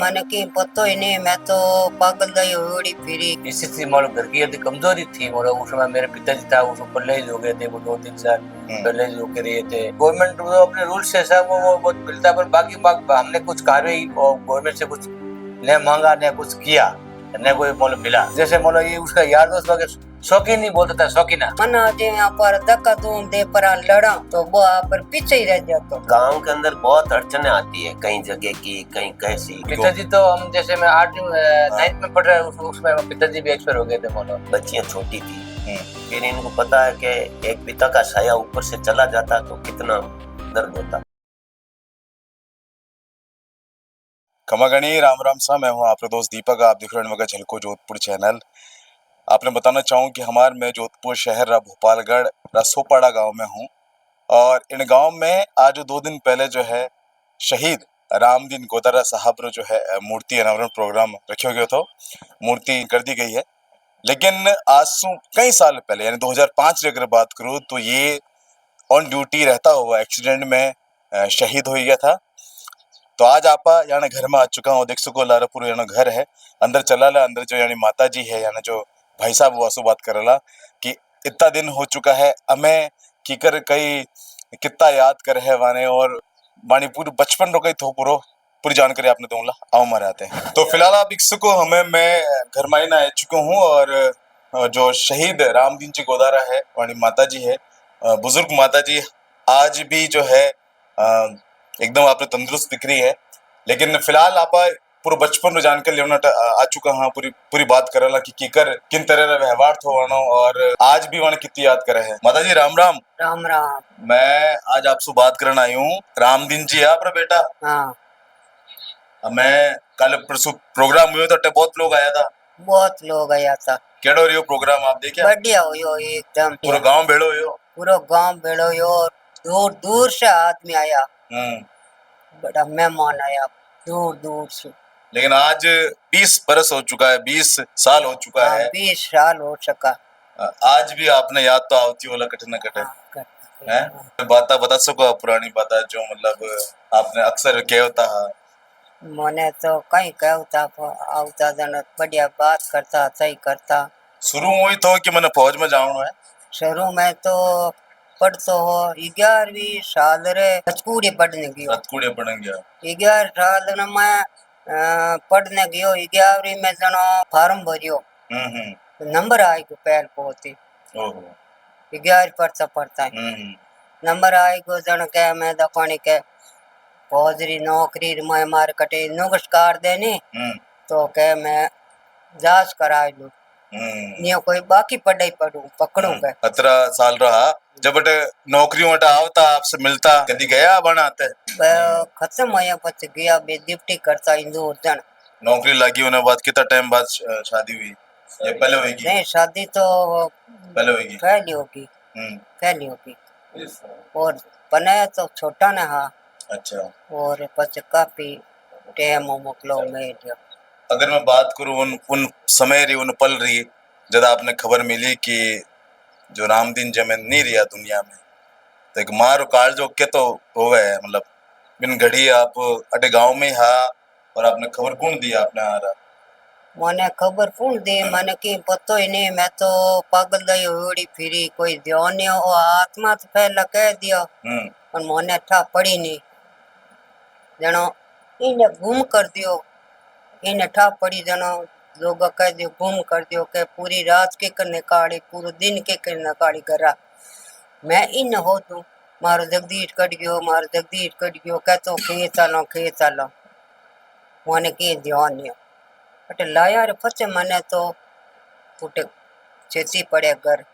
मैंने की पतो ही नहीं, मैं तो पागल दई उड़ी फिरी। स्थिति मतलब घर की यदि कमजोरी थी मतलब उस समय मेरे पिताजी था वो परहेज हो गए थे, वो 2-3 साल परहेज होकर रहे थे। गवर्नमेंट तो अपने रूल्स से सब वो बहुत मिलता, पर बाकी हमने कुछ कार्य गवर्नमेंट से कुछ न मांगा न कुछ किया न कोई मतलब मिला। जैसे मतलब ये उसका यार दोस्त वगैरह शौकीन नहीं बोलता था, शौकीन मना जे यहाँ पर धक्का दूं दे पर लड़ा तो वो आप पर पीछे ही रह जाता। गांव के अंदर बहुत अड़चने आती है, कहीं जगह की कहीं कैसी। पिताजी तो हम जैसे मैं 8वीं 9th में पढ़ रहा उसमें पिताजी भी एक्सपायर हो गए थे। मतलब बच्चियां छोटी थी, फिर इनको पता है कि एक पिता का साया ऊपर से चला जाता तो कितना दर्द होता। खमागणी राम राम सा, मैं हूँ आपका दोस्त दीपक। आप देख रहे हैं मगर झलको जोधपुर चैनल। आपने बताना चाहूँ कि मैं जोधपुर शहर भोपालगढ़ रसोपाड़ा गांव में हूँ और इन गांव में आज 2 दिन पहले जो है शहीद रामदीन गोदारा साहब रो जो है मूर्ति अनावरण प्रोग्राम रखियो गयो तो मूर्ति कर दी गई है। लेकिन आज से कई साल पहले यानी 2005 की अगर बात करूँ तो ये ऑन ड्यूटी रहता हुआ एक्सीडेंट में शहीद हो गया था। तो आज आपा यानी घर में आ चुका हूँ, देख सको लारापुर यानी घर है। अंदर चला ला, अंदर जो यानी माता जी है यानी जो भाई साहब वासु बात करला कि इतना दिन हो चुका है हमें कीकर कई कितना याद कर है वाने और बानी पूरी बचपन रो कई थो पूरी जानकारी आपने दूंगा आओ मारे आते हैं। तो फिलहाल आप देख सको मैं घर माइन आ चुका हूँ और जो शहीद रामदीन जी गोदारा है वानी माता जी है, बुजुर्ग माता जी आज भी जो है एकदम आपने तंदुरुस्त दिख रही है। लेकिन फिलहाल आप पूरा बचपन रो जानकर लेना आ चुका हाँ, पूरी बात करला कि कीकर किन तरह रा व्यवहार थो वानो और आज भी वाने कितनी याद करे है। माता जी राम राम। राम राम। मैं आज आपसे बात करने आई हूँ। रामदीन जी है आपका बेटा। हाँ। मैं कल परसों प्रोग्राम हुआ तो बहुत लोग आया था। बहुत लोग आया था। केड़ो रियो प्रोग्राम आप देखा? बढ़िया हो एकदम। पूरा गांव भेड़ो हो? पूरा गांव भेड़ो हो, दूर दूर से आदमी आया, बड़ा मेहमान आया दूर दूर से। लेकिन आज 20 बरस हो चुका है, 20 साल हो चुका है। 20 साल हो चुका। आज भी आपने याद तो आवती होला कटे न कटे है। बात बता सको पुरानी बात जो मतलब आपने अक्सर कहता है? मने तो कहीं कहता आवता जन बढ़िया बात करता, सही करता। शुरू हुई तो कि मैंने फौज में जाऊँ है। शुरू में तो पढ़तो हो 11वीं साल रे रतकुड़ी पढ़ने गयो। रतकुड़ी पढ़ने गया 11 साल न मैं पढ़ने गयो। 11वीं में जनो फार्म भरियो। नंबर आई गो पहल पोती। ओहो 11 पढ़ता है। नंबर आई गो जन के मैं दपानी के फौजरी नौकरी मैं मार कटे नमस्कार देनी तो के मैं जांच कराई लू। नियो कोई बाकी पढ़ाई पकड़ू के 17 साल रहा जब बटे नौकरी वटा आवता आपसे मिलता कभी गया बनाते खत्म होया पछ गया बे ड्यूटी करता इंदौर जन। नौकरी लगी होने बाद कितना टाइम बाद शादी हुई? ये पहले होगी? नहीं शादी तो पहले होगी। पहली होगी और बनाया तो छोटा ना। हाँ अच्छा। और पछ काफी टाइम मोकलो में। अगर मैं बात करूं उन समय रही उन पल रही जब आपने खबर मिली कि जो रामदीन जमीन नहीं रिया दुनिया में तो एक मार काल जो के तो हो गए मतलब बिन घड़ी आप अटे गांव में हा और आपने खबर कौन दिया आपने आ रहा? मने खबर कौन दी, मने की पतो ही नहीं। मैं तो पागल दई उड़ी फिरी, कोई ध्यान नहीं हो। आत्मा तो पहला कह दिया पर मने था पड़ी नहीं जनो इने गुम कर दियो। इने ठा पड़ी जनो लोग कह दियो गुम कर दियो के पूरी रात के करने काड़ी पूरे दिन के करने काड़ी करा। मैं इन हो तू मारो जगदीश कट गयो कह तो खे चालो मने की ध्यान नहीं बट लाया रे फचे मने तो फुटे चेती पड़े घर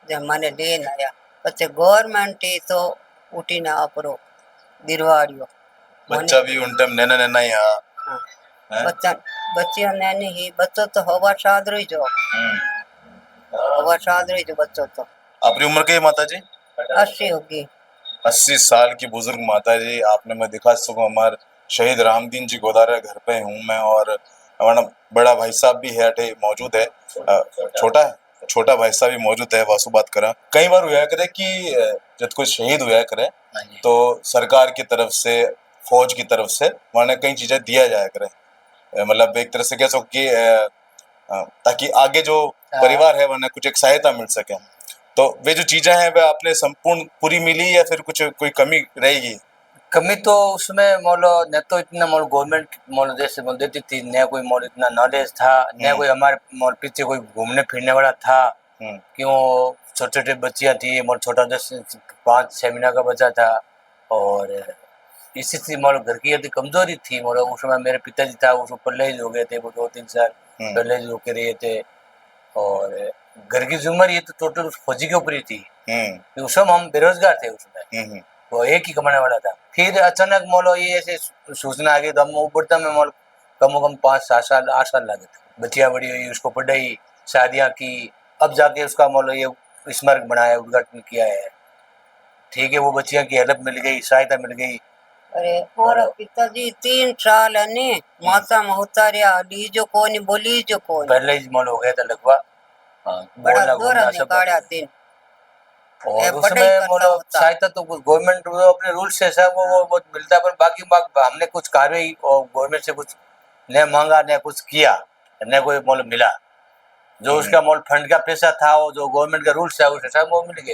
जब मने लेन आया पचे गवर्नमेंट ही तो उठी ना आपरो दिरवाड़ियो बच्चा भी उन टाइम नैना नैना ही हा। बच्चा बच्चियों नैनी ही बच्चों तो हवा साद रही जो हवा साद रही जो बच्चों तो। आपकी उम्र क्या है माता जी? 80 होगी। 80 साल की बुजुर्ग माता जी आपने मैं दिखा सकूं हमारे शहीद रामदीन जी गोदारा घर पे हूँ मैं और हमारा बड़ा भाई साहब भी है अठे मौजूद है। छोटा भाई साहब भी मौजूद है। वासु बात करा कई बार हुआ करे कि जब कोई शहीद हुआ करे तो सरकार की तरफ से फौज की तरफ से माने कई चीजें दिया जाया करे मतलब एक तरह से कह सको कि ताकि आगे जो परिवार है वरना कुछ एक सहायता मिल सके। तो वे जो चीजें हैं वे आपने संपूर्ण पूरी मिली या फिर कुछ कोई कमी रहेगी? कमी तो उसमें मोलो न तो इतना मोल गवर्नमेंट मोल जैसे मोल देती थी, न कोई मोल इतना नॉलेज था, न कोई हमारे मोल पीछे कोई घूमने फिरने वाला था। क्यों छोटे छोटे बच्चियां थी, मोल छोटा 5-6 महीना का बच्चा था, और इसी से मोल घर की यदि कमजोरी थी। मोल उस समय मेरे पिताजी था, उसको पहले ही हो गए थे, वो 2-3 साल पहले ही होके रहे थे। और घर की जिम्मेदारी ये तो टोटल फौजी के ऊपर ही थी, उस समय हम बेरोजगार थे उसमें, वो एक ही कमाने वाला था। फिर अचानक मोलो ये ऐसे सूचना आ गई तो हम उबरता में मोल कम से कम 5-7 साल 8 साल लगे थे। बच्चियां बड़ी हुई, उसको पढ़ाई, शादियां की, अब जाके उसका मोलो ये स्मारक बनाया, उद्घाटन किया है। ठीक है, वो बच्चियां की हेल्प मिल गई, सहायता मिल गई। अरे और पिताजी 3 साल ने माता में उतारिया, लीजो कोनी बोली जो कोनी, पहले ही मोल हो गया था लगभग। हाँ, बड़ा बोलना दूर घूमना सब निकाला दिन। और उसमें मोलो सहायता तो कुछ गवर्नमेंट अपने रूल से सब वो बहुत मिलता है, पर बाकी हमने कुछ कार्रवाई और गवर्नमेंट से कुछ न मांगा न कुछ किया, न कोई मोल मिला। जो उसका मोल फंड का पैसा था, वो जो गवर्नमेंट का रूल्स है उस हिसाब वो मिल गया।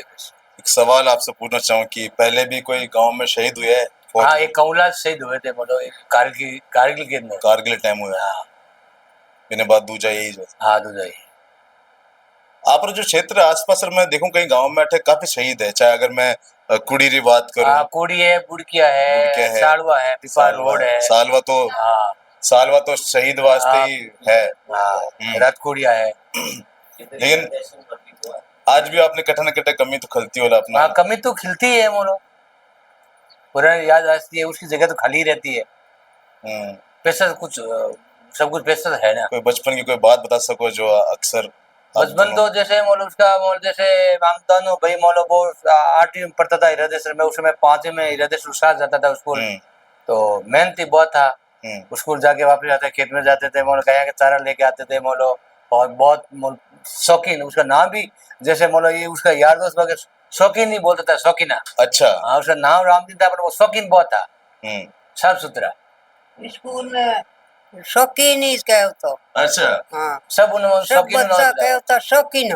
एक सवाल आपसे पूछना चाहूँ कि पहले भी कोई गांव में शहीद हुए हैं? हाँ, एक कौला शहीद हुए थे, मतलब एक कारगिल के अंदर, कारगिल टाइम हुआ। हाँ, इन्हें बात दूजा यही जो हाँ दूजा आप जो क्षेत्र आसपास मैं देखूं कई गांव में अठे काफी शहीद है, चाहे अगर मैं कुड़ी री बात करूं, कुड़ी है, बुड़किया है, सालवा है, पिपा रोड है, सालवा तो हाँ, सालवा तो शहीद वास्ते ही है, रातकुड़िया है। लेकिन आज भी आपने कठन कटे कमी तो खलती होला अपना। हाँ, कमी तो खिलती है मोलो, पुरानी याद आती है, उसकी जगह तो खाली रहती है। पैसा कुछ सब कुछ पैसा है ना। कोई बचपन की कोई बात बता सको जो अक्सर बचपन तो जैसे मोल उसका मोल जैसे मांगतानो भाई मोलो वो 8वीं में पढ़ता था हृदय में, उस समय 5वीं में हृदय साथ जाता था स्कूल, तो मेहनती बहुत था। स्कूल जाके वापस आते, खेत में जाते थे, मोलो गाय के चारा लेके आते थे मोलो, और बहुत मोल शौकीन, उसका नाम भी जैसे मोलो ये उसका यार दोस्त वगैरह शौकीन नहीं बोलता था, शौकीना। अच्छा, हाँ, उसका नाम रामदीन था, पर वो शौकीन बहुत था, साफ सुथरा। स्कूल में शौकीन ही कहतो। अच्छा, हाँ, सब बच्चा कहता शौकीन,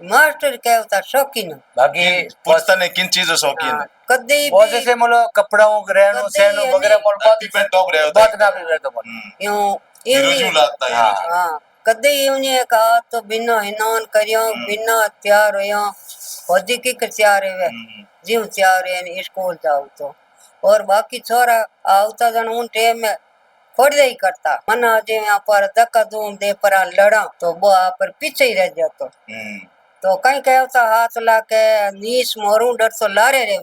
मास्टर कहता शौकीन। बाकी पूछता नहीं किन चीजों शौकीन है। कदी बहुत जैसे मोलो कपड़ों रहनो सहनो वगैरह मोल बहुत टिफिन टॉप रहे होता बहुत नाम रहता मोल यूं यूं लगता है। हाँ, कदी यूं कहा तो बिना हिनान करियो, बिना तैयार होयो, फौजी की तैयार है, जीव तैयार है स्कूल जाओ तो। और बाकी छोरा आवता जन उन टाइम में फोड़ दे ही करता, मना जे यहाँ पर धक्का दूं दे पर लड़ा तो वो आप पर पीछे ही रह जातो। तो कहीं कहता हाथ ला के नीस मोरू डर तो लारे रे,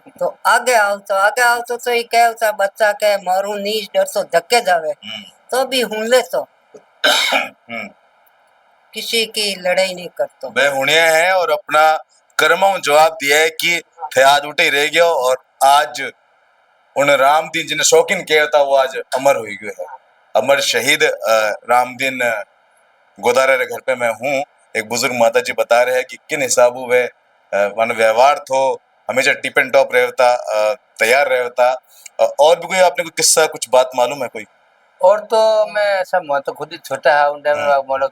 तो आगे आओ तो ये कहता बच्चा के मोरू नीस डर तो धक्के जावे, तो भी हुनले तो किसी की लड़ाई नहीं करतो। वे हुने हैं और अपना कर्मों जवाब दिया है कि थे आज उठे ही रह गया, और आज उन रामदीन जिन्हें शौकीन किया था वो आज अमर हो गए है। अमर शहीद रामदीन गोदारे रे घर पे मैं हूँ। एक बुजुर्ग माता जी बता रहे हैं कि किन हिसाबों वे मान व्यवहार थो, हमेशा टिप एंड टॉप रहता, तैयार रहता। और भी कोई आपने कोई किस्सा कुछ बात मालूम है कोई? और तो मैं ऐसा मैं तो खुद ही छोटा है उन टाइम में मोलो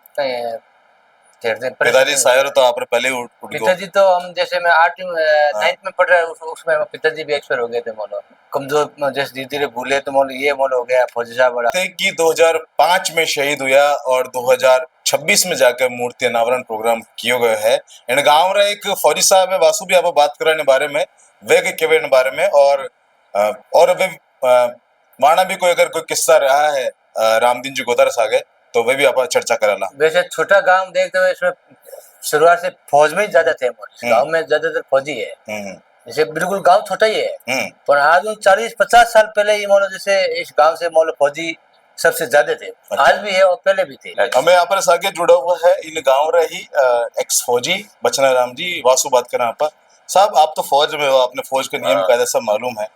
पिताजी शायर तो आपने पहले उठ गए। पिताजी तो हम जैसे मैं 8वीं 9th में पढ़ रहा उसमें पिताजी भी एक्सपायर हो गए थे मोलो, कमजोर जैसे धीरे धीरे भूले तो मोलो ये मोलो हो गया फौजी साहब बड़ा कि 2005 में शहीद हुआ और 2026 में जाकर मूर्ति अनावरण प्रोग्राम किए गए है। इन गांव रे एक फौजी साहब है वासु भी आप बात कराने बारे में, वे के केवे बारे में, और वे माना भी कोई अगर कोई किस्सा रहा है रामदीन जी गोदारा सागे तो वे भी आप चर्चा कराला। वैसे छोटा गांव देखते हुए इसमें शुरुआत से फौज में ही ज्यादा थे, गांव में ज्यादातर फौजी है, जैसे बिल्कुल गांव छोटा ही है, पर आज 40-50 साल पहले ये मोलो जैसे इस गांव से मोलो फौजी सबसे ज्यादा थे। अच्छा। आज भी है और पहले भी थे। हमें यहाँ पर आगे जुड़ा हुआ है इन गांव रही एक्स फौजी बचना राम जी वासु बात करें आप साहब, आप तो फौज में हो, आपने फौज के नियम कायदे सब मालूम है।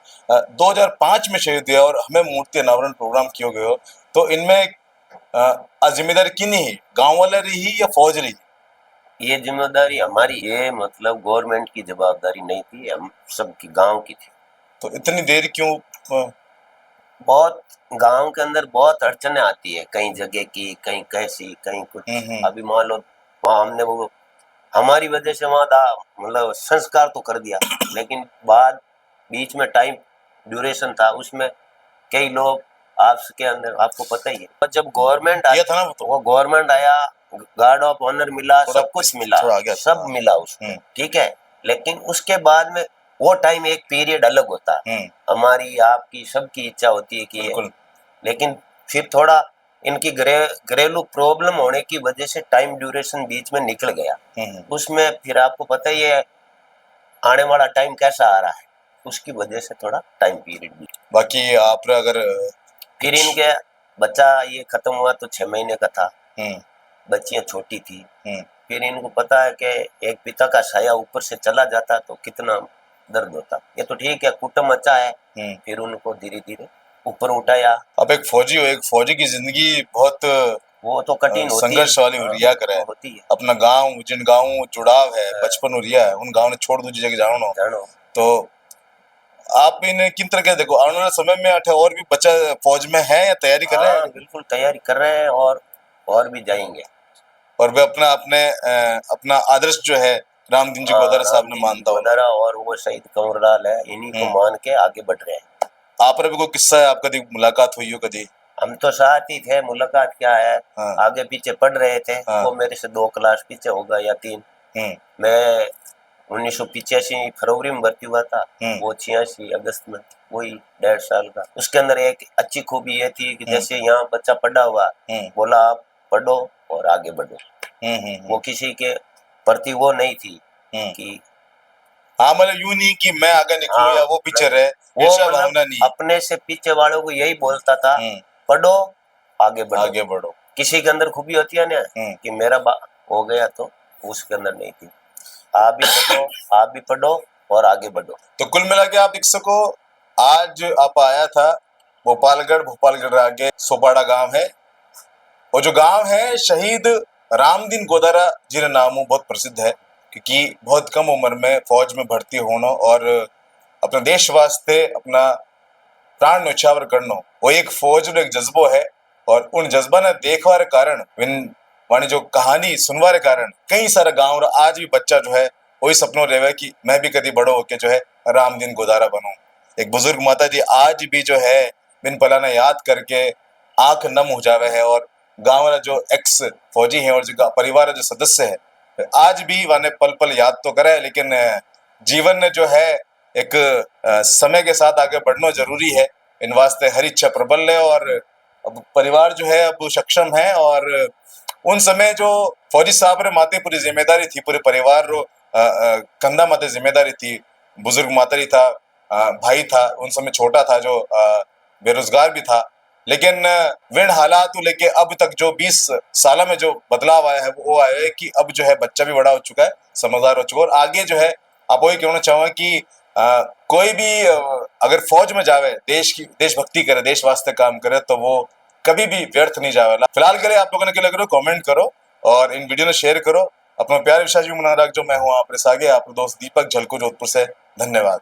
2005 में शहीद हुआ और हमें मूर्ति अनावरण प्रोग्राम किया गया हो, तो इनमें जिम्मेदारी किन ही, गांव वाले रही या फौज रही? ये जिम्मेदारी हमारी, ये मतलब गवर्नमेंट की जवाबदारी नहीं थी, हम सबकी गांव की थी। तो इतनी देर क्यों बहुत गांव के अंदर बहुत अड़चने आती है, कहीं जगह की, कहीं कैसी, कहीं कुछ। अभी मान लो वहाँ हमने वो हमारी वजह से वहाँ मतलब संस्कार तो कर दिया, लेकिन बाद बीच में टाइम ड्यूरेशन था, उसमें कई लोग आपके अंदर आपको पता ही है। पर जब गवर्नमेंट ये था ना वो गवर्नमेंट आया, गार्ड ऑफ ऑनर मिला, सब कुछ मिला, थोड़ा आगे सब मिला उसमें, ठीक है। लेकिन उसके बाद में वो टाइम एक पीरियड अलग होता है, हमारी आपकी सबकी इच्छा होती है कि लेकिन फिर थोड़ा इनकी घरेलू प्रॉब्लम होने की वजह से टाइम ड्यूरेशन बीच में निकल गया। उसमें फिर आपको पता ही है आने वाला टाइम कैसा आ रहा है, उसकी वजह से थोड़ा टाइम पीरियड भी। बाकी आप अगर फिर इनके बच्चा ये खत्म हुआ तो 6 महीने का था, बच्चियां छोटी थी। फिर इनको पता है कि एक पिता का साया ऊपर से चला जाता तो कितना दर्द होता। ये तो ठीक है, कुटुंब अच्छा है, फिर उनको धीरे धीरे ऊपर उठाया। अब एक फौजी की जिंदगी बहुत वो तो कठिन होती संघर्ष वाली रिया करे, होती है। अपना गांव जिन गाँव जुड़ाव है बचपन रिया है, उन गाँव ने छोड़ दूसरी जगह जानो तो आप इन किन तरह के देखो आने वाले समय में अठे और भी बच्चा फौज में है या तैयारी कर रहे हैं? बिल्कुल तैयारी कर रहे हैं और भी जाएंगे। और वे अपना आदर्श जो है रामदीन जी गोदारा साहब ने मानता गोदारा और वो शहीद कंवरलाल है, इन्हीं को मान के आगे बढ़ रहे हैं। आप पर भी कोई किस्सा है आपका मुलाकात हुई हो कभी? हम तो साथ ही थे, मुलाकात क्या है, आगे पीछे पढ़ रहे थे। वो मेरे से 2 क्लास पीछे होगा या 3। मैं 1985 फरवरी में भर्ती हुआ था, वो 86 अगस्त में, वही 1.5 साल का। उसके अंदर एक अच्छी खूबी ये थी कि जैसे यहाँ बच्चा पढ़ा हुआ, बोला आप पढ़ो और आगे बढ़ो। वो किसी के प्रति वो नहीं थी कि मतलब यूं नहीं कि मैं आगे निकलूं या वो पीछे रहे, वो ऐसा भावना नहीं। अपने से पीछे वालों को यही बोलता था, पढ़ो आगे बढ़ो। किसी के अंदर खूबी होती है ना कि मेरा हो गया, तो उसके अंदर नहीं थी। आप भी पढ़ो और आगे बढ़ो। तो कुल मिला के आप देख सको, आज आप आया था भोपालगढ़ आगे सोपाड़ा गांव है, और जो गांव है शहीद रामदीन गोदारा जी का नाम बहुत प्रसिद्ध है, क्योंकि बहुत कम उम्र में फौज में भर्ती होना और अपने देश वास्ते अपना प्राण न्यौछावर करना, वो एक फौज रो एक जज्बो है। और उन जज्बा ने देखवा रे कारण वाणी जो कहानी सुनवा रे कारण कई सारा गांव रा आज भी बच्चा जो है वही सपनों रेवे कि मैं भी कभी बड़ो होके जो है रामदीन गोदारा बनूं। एक बुजुर्ग माता जी आज भी जो है बिन पलाना याद करके आंख नम हो जावे है, और गांव वाला जो एक्स फौजी है और जो परिवार जो सदस्य है आज भी वाने पल पल याद तो करे, लेकिन जीवन ने जो है एक समय के साथ आगे बढ़ना जरूरी है। इन वास्ते हर इच्छा प्रबल है, और अब परिवार जो है अब सक्षम है। और उन समय जो फौजी साहब रे माते पूरी जिम्मेदारी थी, पूरे परिवार रो कंधा माते जिम्मेदारी थी। बुजुर्ग मातरी था, भाई था, उन समय छोटा था जो बेरोजगार भी था, लेकिन विन हालात लेके अब तक जो 20 साल में जो बदलाव आया है वो आया है कि अब जो है बच्चा भी बड़ा हो चुका है, समझदार हो चुका है। और आगे जो है आप वही कहना चाहूंगा कि कोई भी अगर फौज में जावे, देशभक्ति करे, देश वास्ते काम करे, तो वो कभी भी व्यर्थ नहीं जावेला। फिलहाल के लिए आप लोगों ने क्या लग रहा है कमेंट करो और इन वीडियो ने शेयर करो। अपना प्यार विश्वास भी मना रख जो मैं हूँ आपके सागे, आपका दोस्त दीपक झलको जोधपुर से। धन्यवाद।